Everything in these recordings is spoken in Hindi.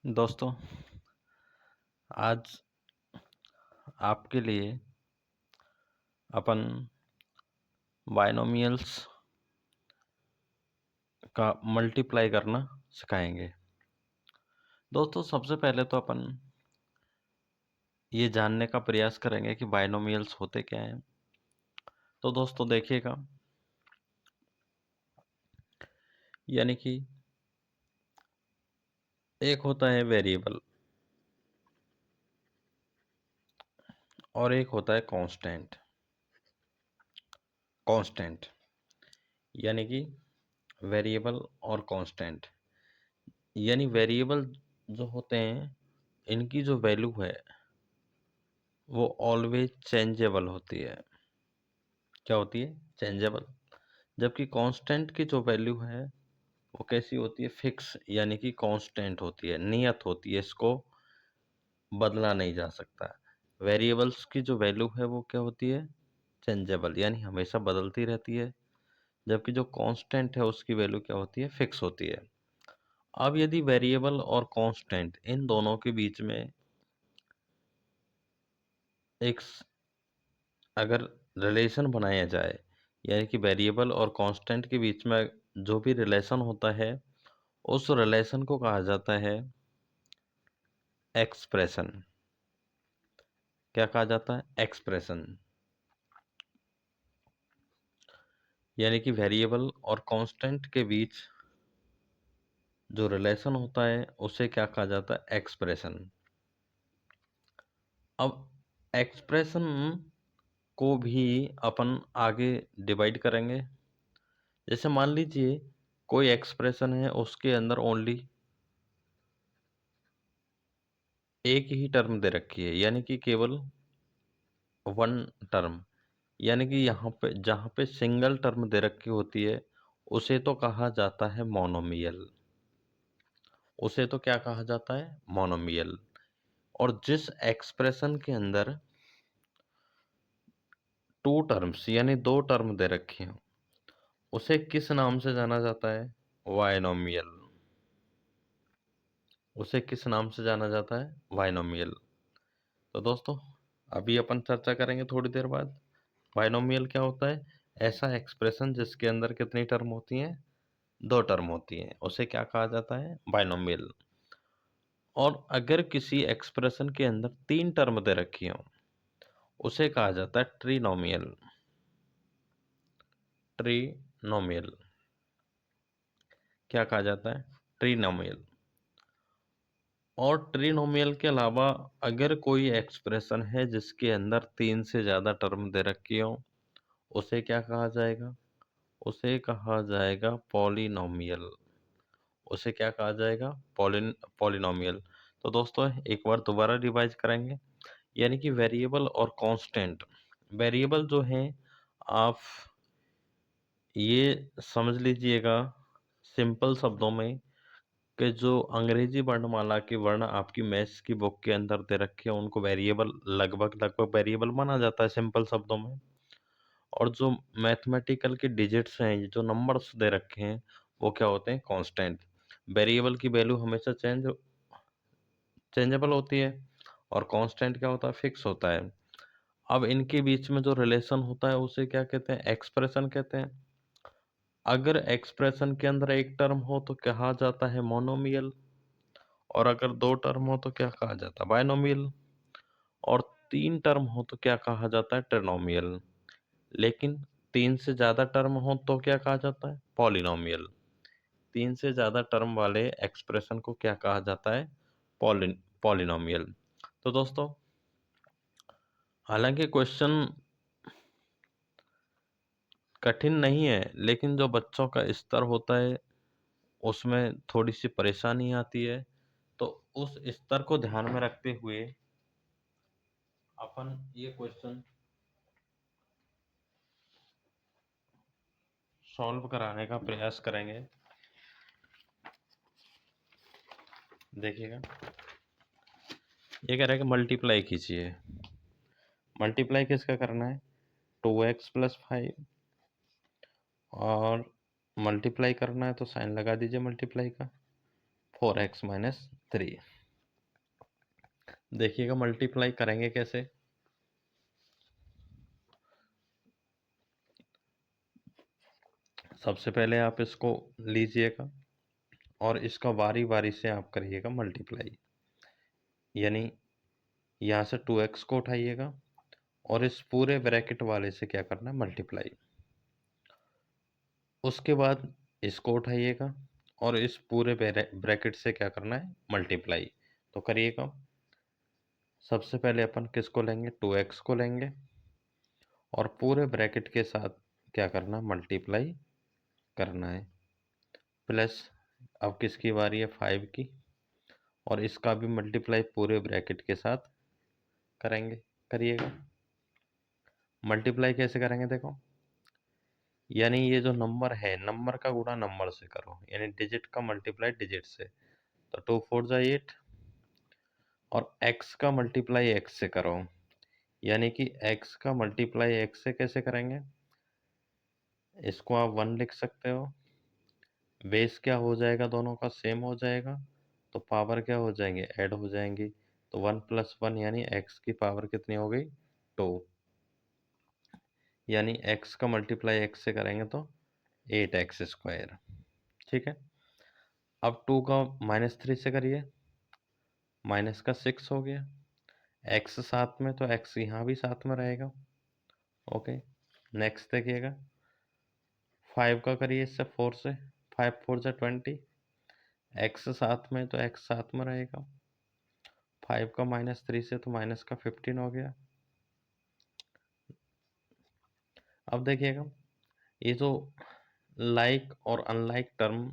दोस्तों, आज आपके लिए अपन बायनोमियल्स का मल्टीप्लाई करना सिखाएंगे। दोस्तों, सबसे पहले तो अपन ये जानने का प्रयास करेंगे कि बायनोमियल्स होते क्या हैं। तो दोस्तों देखिएगा, यानी कि एक होता है वेरिएबल और एक होता है कांस्टेंट। कांस्टेंट यानी कि वेरिएबल और कांस्टेंट, यानी वेरिएबल जो होते हैं इनकी जो वैल्यू है वो ऑलवेज चेंजेबल होती है। क्या होती है? चेंजेबल। जबकि कांस्टेंट की जो वैल्यू है वो कैसी होती है? फिक्स, यानी कि कांस्टेंट होती है, नियत होती है, इसको बदला नहीं जा सकता। वेरिएबल्स की जो वैल्यू है वो क्या होती है? चेंजेबल, यानी हमेशा बदलती रहती है। जबकि जो कांस्टेंट है उसकी वैल्यू क्या होती है? फिक्स होती है। अब यदि वेरिएबल और कांस्टेंट इन दोनों के बीच में एक अगर रिलेशन बनाया जाए, यानी कि वेरिएबल और कांस्टेंट के बीच में जो भी रिलेशन होता है उस रिलेशन को कहा जाता है एक्सप्रेशन। क्या कहा जाता है? एक्सप्रेशन। यानी कि वेरिएबल और कांस्टेंट के बीच जो रिलेशन होता है उसे क्या कहा जाता है? एक्सप्रेशन। अब एक्सप्रेशन को भी अपन आगे डिवाइड करेंगे। जैसे मान लीजिए कोई एक्सप्रेशन है, उसके अंदर ओनली एक ही टर्म दे रखी है, यानी कि केवल वन टर्म, यानी कि यहाँ पे जहाँ पे सिंगल टर्म दे रखी होती है उसे तो कहा जाता है मोनोमियल। उसे तो क्या कहा जाता है? मोनोमियल। और जिस एक्सप्रेशन के अंदर टू टर्म्स यानी दो टर्म दे रखे हैं उसे किस नाम से जाना जाता है? बायनोमियल। उसे किस नाम से जाना जाता है? बायनोमियल। तो दोस्तों, अभी अपन चर्चा करेंगे थोड़ी देर बाद बायनोमियल क्या होता है। ऐसा एक्सप्रेशन जिसके अंदर कितनी टर्म होती हैं? दो टर्म होती हैं, उसे क्या कहा जाता है? बायनोमियल। और अगर किसी एक्सप्रेशन के अंदर तीन टर्म दे रखी हो उसे कहा जाता है ट्रिनोमियल। ट्रिनोमियल। क्या कहा जाता है? ट्रिनोमियल। और ट्रिनोमियल के अलावा अगर कोई एक्सप्रेशन है जिसके अंदर तीन से ज़्यादा टर्म दे रखी हो उसे क्या कहा जाएगा? उसे कहा जाएगा पॉलिनोमियल। उसे क्या कहा जाएगा? पॉलिनोमियल। तो दोस्तों एक बार दोबारा रिवाइज करेंगे, यानी कि वेरिएबल और कांस्टेंट। वेरिएबल जो है, आप ये समझ लीजिएगा सिंपल शब्दों में कि जो अंग्रेजी वर्णमाला के वर्ण आपकी मैथ्स की बुक के अंदर दे रखे हैं उनको वेरिएबल, लगभग लगभग वेरिएबल माना जाता है सिंपल शब्दों में। और जो मैथमेटिकल के डिजिट्स हैं, ये जो नंबर्स दे रखे हैं, वो क्या होते हैं? कांस्टेंट। वेरिएबल की वैल्यू हमेशा चेंजेबल होती है और कांस्टेंट क्या होता है? फिक्स होता है। अब इनके बीच में जो रिलेशन होता है उसे क्या कहते हैं? एक्सप्रेशन कहते हैं। अगर एक्सप्रेशन के अंदर एक टर्म हो तो कहा जाता है मोनोमियल, और अगर दो टर्म हो तो क्या कहा जाता है? बायनोमियल, और तीन टर्म हो तो क्या कहा जाता है? ट्रिनोमियल। लेकिन तीन से ज्यादा टर्म हो तो क्या कहा जाता है? पॉलिनोमियल। तीन से ज्यादा टर्म वाले एक्सप्रेशन को क्या कहा जाता है? पॉलिनोमियल। तो दोस्तों, हालांकि क्वेश्चन कठिन नहीं है, लेकिन जो बच्चों का स्तर होता है उसमें थोड़ी सी परेशानी आती है। तो उस स्तर को ध्यान में रखते हुए अपन ये क्वेश्चन सॉल्व कराने का प्रयास करेंगे। देखिएगा, ये कह रहा है कि मल्टीप्लाई कीजिए। मल्टीप्लाई किसका करना है? 2x + 5। और मल्टीप्लाई करना है तो साइन लगा दीजिए मल्टीप्लाई का। 4x minus 3। देखिएगा मल्टीप्लाई करेंगे कैसे। सबसे पहले आप इसको लीजिएगा और इसका बारी बारी से आप करिएगा मल्टीप्लाई। यानी यहाँ से 2x को उठाइएगा और इस पूरे ब्रैकेट वाले से क्या करना है, मल्टीप्लाई। उसके बाद इसको उठाइएगा और इस पूरे ब्रैकेट से क्या करना है, मल्टीप्लाई। तो करिएगा। सबसे पहले अपन किसको लेंगे, 2x को लेंगे और पूरे ब्रैकेट के साथ क्या करना, मल्टीप्लाई करना है। प्लस अब किसकी बारी है, 5 की, और इसका भी मल्टीप्लाई पूरे ब्रैकेट के साथ करेंगे। करिएगा। मल्टीप्लाई कैसे करेंगे देखो, यानी ये जो नंबर है, नंबर का गुणा नंबर से करो, यानी डिजिट का मल्टीप्लाई डिजिट से। तो 2 4 जा 8 और x का मल्टीप्लाई x से करो, यानी कि x का मल्टीप्लाई x से कैसे करेंगे, इसको आप 1 लिख सकते हो। बेस क्या हो जाएगा, दोनों का सेम हो जाएगा, तो पावर क्या हो जाएंगे, ऐड हो जाएंगी। तो 1 + 1 यानी x की पावर कितनी हो गई, 2। यानी x का मल्टीप्लाई x से करेंगे तो 8x²। ठीक है। अब 2 का -3 से करिए, माइनस का 6 हो गया। x साथ में तो x यहाँ भी साथ में रहेगा। ओके। नेक्स्ट देखिएगा, 5 का करिए इससे 4 से, 5 4 जा 20। x साथ में तो x साथ में रहेगा। 5 का -3 से तो माइनस का 15 हो गया। अब देखिएगा, ये जो लाइक और अनलाइक टर्म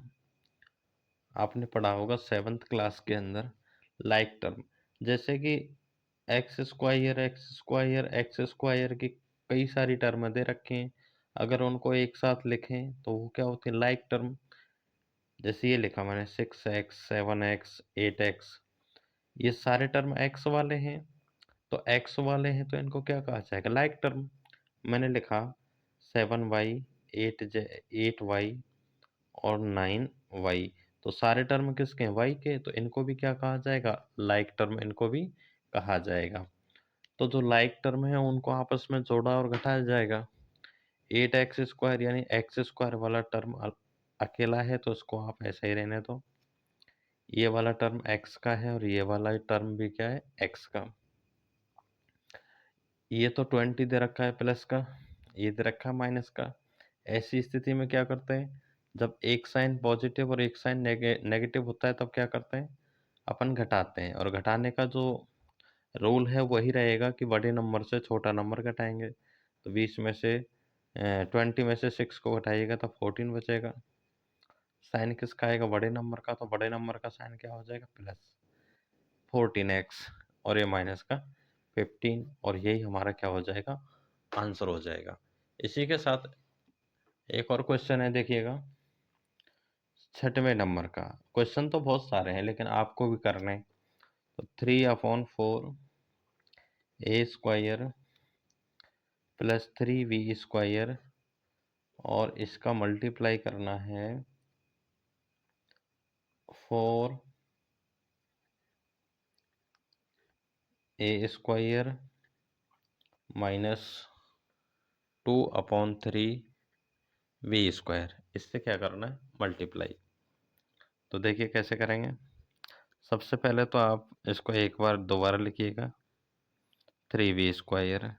आपने पढ़ा होगा 7th क्लास के अंदर, लाइक टर्म, जैसे कि एक्स स्क्वायर की कई सारी टर्म दे रखे हैं, अगर उनको एक साथ लिखें तो वो क्या होती है, लाइक टर्म। जैसे ये लिखा मैंने 6x 7x 8x, ये सारे टर्म x वाले हैं, तो x वाले हैं तो इनको क्या कहा जाएगा, लाइक टर्म। मैंने लिखा 7y 8y और 9y, तो सारे टर्म किसके हैं, y के, तो इनको भी क्या कहा जाएगा, लाइक टर्म इनको भी कहा जाएगा। तो जो लाइक टर्म है उनको आपस में जोड़ा और घटाया जाएगा। 8x² यानी x² वाला टर्म अकेला है तो उसको आप ऐसा ही रहने दो। ये वाला टर्म x का है और ये वाला टर्म भी क्या है, x का। ये तो 20 दे रखा है प्लस का, ये दे रखा है माइनस का। ऐसी स्थिति में क्या करते हैं, जब एक साइन पॉजिटिव और एक साइन नेगेटिव होता है तब क्या करते हैं, अपन घटाते हैं। और घटाने का जो रूल है वही रहेगा कि बड़े नंबर से छोटा नंबर घटाएंगे। तो 20 में से 20 में से 6 को घटाइएगा तो 14 बचेगा। साइन किसका आएगा, बड़े नंबर का, तो बड़े नंबर का साइन क्या हो जाएगा, प्लस 14x, और ये माइनस का 15, और यही हमारा क्या हो जाएगा, आंसर हो जाएगा। इसी के साथ एक और क्वेश्चन है, देखिएगा 6वें नंबर का। क्वेश्चन तो बहुत सारे हैं लेकिन आपको भी करने हैं। तो 3/4 a² + 3b² और इसका मल्टीप्लाई करना है 4 a² - 2/3 b²। इससे क्या करना है, मल्टीप्लाई। तो देखिए कैसे करेंगे। सबसे पहले तो आप इसको एक बार दोबारा लिखिएगा, 3b²।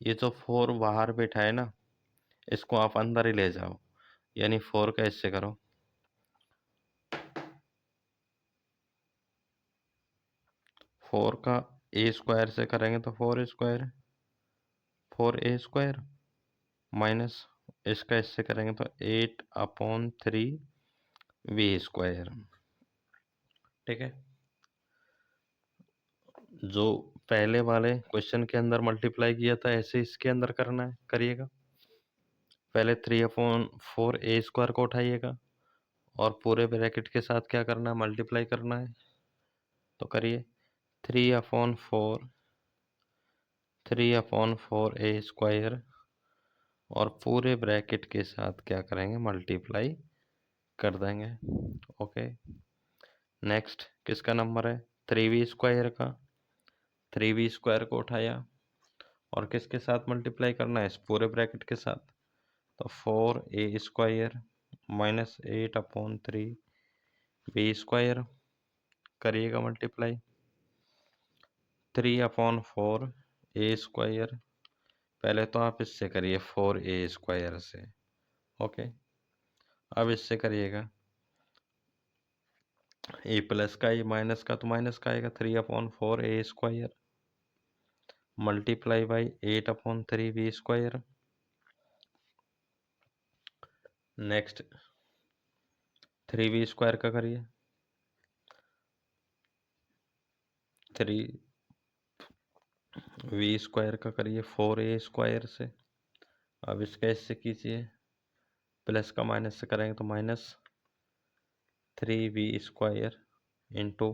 ये जो 4 बाहर बैठा है ना, इसको आप अंदर ही ले जाओ, यानी 4 का इससे करो, 4 का a² से करेंगे तो 4a² माइनस इसका इससे करेंगे तो 8/3 b²। ठीक है। जो पहले वाले क्वेश्चन के अंदर मल्टीप्लाई किया था ऐसे इसके अंदर करना है, करिएगा। पहले 3/4 a² को उठाइएगा और पूरे ब्रैकेट के साथ क्या करना है, मल्टीप्लाई करना है। तो करिए, 3/4 a² और पूरे ब्रैकेट के साथ क्या करेंगे, मल्टीप्लाई कर देंगे। ओके। नेक्स्ट किसका नंबर है, 3v² का। 3v² को उठाया और किसके साथ मल्टीप्लाई करना है, इस पूरे ब्रैकेट के साथ। तो 4a² माइनस 8/3 b² करिएगा मल्टीप्लाई। 3/4 a²। पहले तो आप इससे करिए 4a² से, ओके। अब इससे करिएगा, ए प्लस का ए माइनस का तो माइनस का आएगा, 3/4 a² multiply by 8/3 b²। Next 3v² का करिए, 3v² का करिए 4a² से। अब इसका इससे कीजिए, प्लस का माइनस से करेंगे तो माइनस 3v² इंटू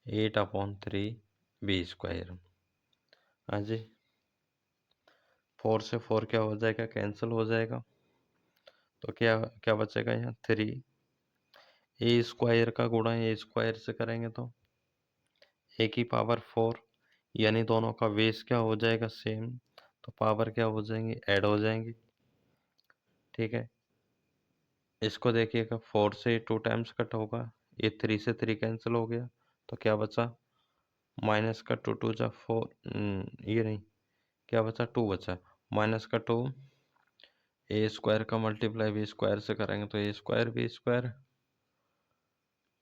8/3 b²। हाँ जी, 4 से 4 क्या हो जाएगा, कैंसिल हो जाएगा। तो क्या क्या बचेगा यहाँ, 3a² का गुणा a² से करेंगे तो a⁴, यानी दोनों का बेस क्या हो जाएगा, सेम। तो पावर क्या हो जाएंगी, ऐड हो जाएंगी, ठीक है। इसको देखिएगा, 4 से 2 टाइम्स कट होगा, ये 3 से 3 कैंसिल हो गया, तो क्या बचा, माइनस का 2 2 जा 4, ये नहीं, क्या बचा, 2 बचा, माइनस का 2, a² का मल्टीप्लाई b² से करेंगे तो a² b²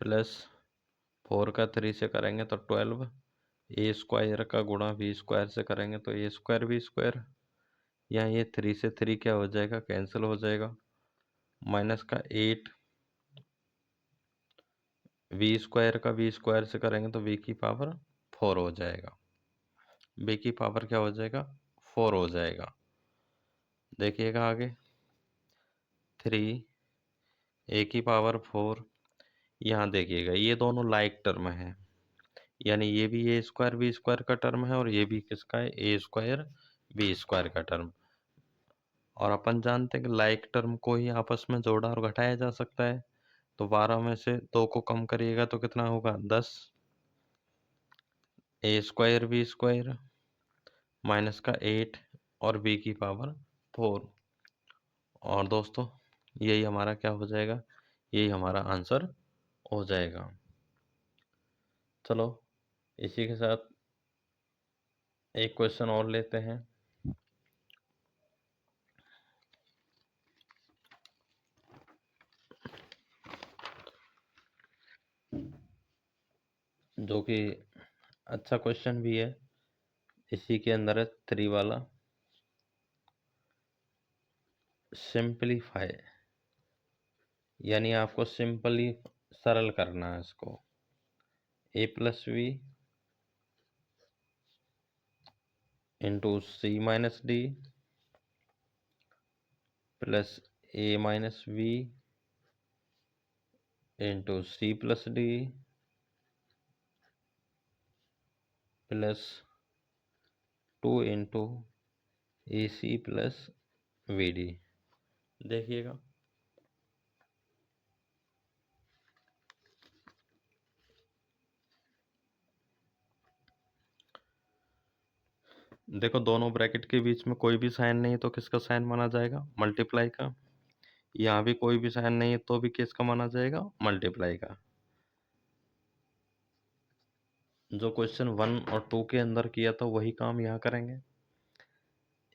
प्लस 4 का 3 से करेंगे तो 12, a² का गुणा b² से करेंगे तो a² b²। यहाँ ये 3 से 3 क्या हो जाएगा, कैंसिल हो जाएगा, माइनस का 8, v² का v² से करेंगे तो v⁴ हो जाएगा, v⁴ क्या हो जाएगा, 4 हो जाएगा। देखिएगा आगे, 3a⁴, यहाँ देखिएगा ये दोनों लाइक टर्म है, यानी ये भी a² b² का टर्म है और ये भी किसका है, a² b² का टर्म। और अपन जानते हैं कि लाइक टर्म को ही आपस में जोड़ा और घटाया जा सकता है। तो 12 में से 2 को कम करिएगा तो कितना होगा, 10, a² b² माइनस का 8 और b⁴। और दोस्तों यही हमारा क्या हो जाएगा, यही हमारा आंसर हो जाएगा। चलो इसी के साथ एक क्वेश्चन और लेते हैं। जो कि अच्छा क्वेश्चन भी है, इसी के अंदर है 3 वाला, सिंपलीफाई, यानी आपको सिंपली सरल करना है इसको। a+v into c-d plus a-v into c+d plus 2 into ac plus vd। देखिएगा, देखो दोनों ब्रैकेट के बीच में कोई भी साइन नहीं तो किसका साइन माना जाएगा, मल्टीप्लाई का। यहाँ भी कोई भी साइन नहीं है तो भी किसका माना जाएगा, मल्टीप्लाई का। जो क्वेश्चन 1 और 2 के अंदर किया था वही काम यहाँ करेंगे।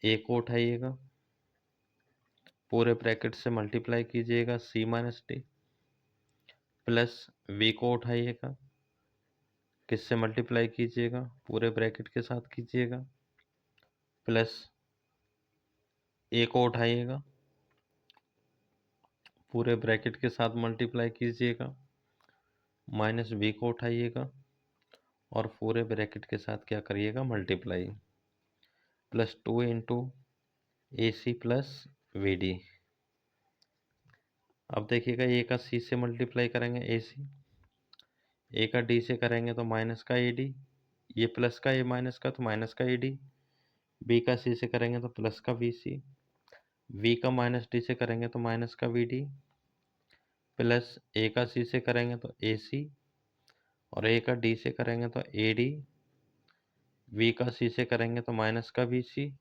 a को उठाइएगा, पूरे ब्रैकेट से मल्टीप्लाई कीजिएगा c-d, प्लस v को उठाइएगा, किससे मल्टीप्लाई कीजिएगा, पूरे ब्रैकेट के साथ कीजिएगा, प्लस a को उठाइएगा, पूरे ब्रैकेट के साथ मल्टीप्लाई कीजिएगा, माइनस v को उठाइएगा और पूरे ब्रैकेट के साथ क्या करिएगा, multiply, plus 2 into ac plus vd। अब देखिएगा a का c से मल्टीप्लाई करेंगे ac, a का d से करेंगे तो माइनस का ad, ये प्लस का a माइनस का तो माइनस का ad, b का c से करेंगे तो प्लस का bc, v का माइनस d से करेंगे तो माइनस का vd, प्लस a का c से करेंगे तो ac और ए का डी से करेंगे तो ए डी, वी का सी से करेंगे तो माइनस का वी सी,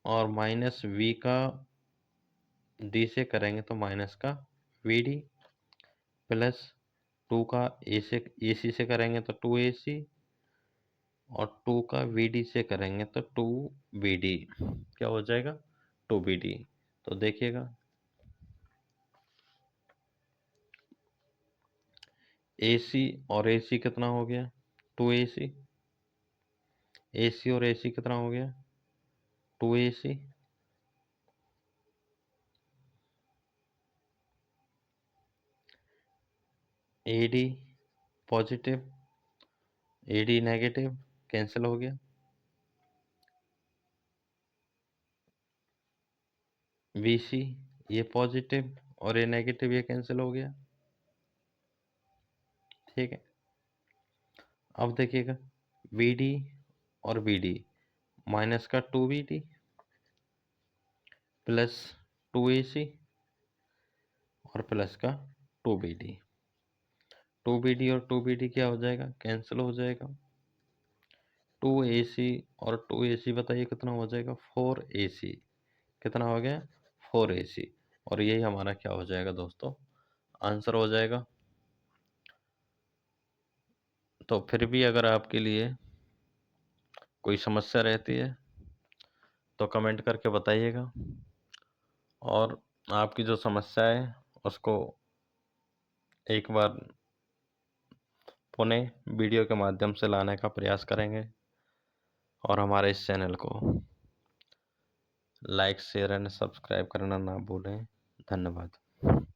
और माइनस वी का डी से करेंगे तो माइनस का वी डी, प्लस टू का ए सी से करेंगे तो टू ए सी, और टू का वी डी से करेंगे तो टू वी डी। क्या हो जाएगा? Two V D. तो देखिएगा, ए सी और ए सी कितना हो गया? Two A C. A C और ए सी कितना हो गया? Two A C. A D positive, A D negative, cancel हो गया। वी सी, ये पॉजिटिव और ये नेगेटिव, ये कैंसिल हो गया। ठीक है, अब देखिएगा, वी डी और वी डी, माइनस का two V D plus two A C और प्लस का two B D. Two B D और टू बी डी क्या हो जाएगा? कैंसिल हो जाएगा। टू ए सी और टू ए सी बताइए कितना हो जाएगा? फोर ए सी। कितना हो गया? फोर ए सी। और यही हमारा क्या हो जाएगा दोस्तों? आंसर हो जाएगा। तो फिर भी अगर आपके लिए कोई समस्या रहती है तो कमेंट करके बताइएगा, और आपकी जो समस्या है उसको एक बार पुनः वीडियो के माध्यम से लाने का प्रयास करेंगे, और हमारे इस चैनल को लाइक शेयर एंड सब्सक्राइब करना ना भूलें। धन्यवाद।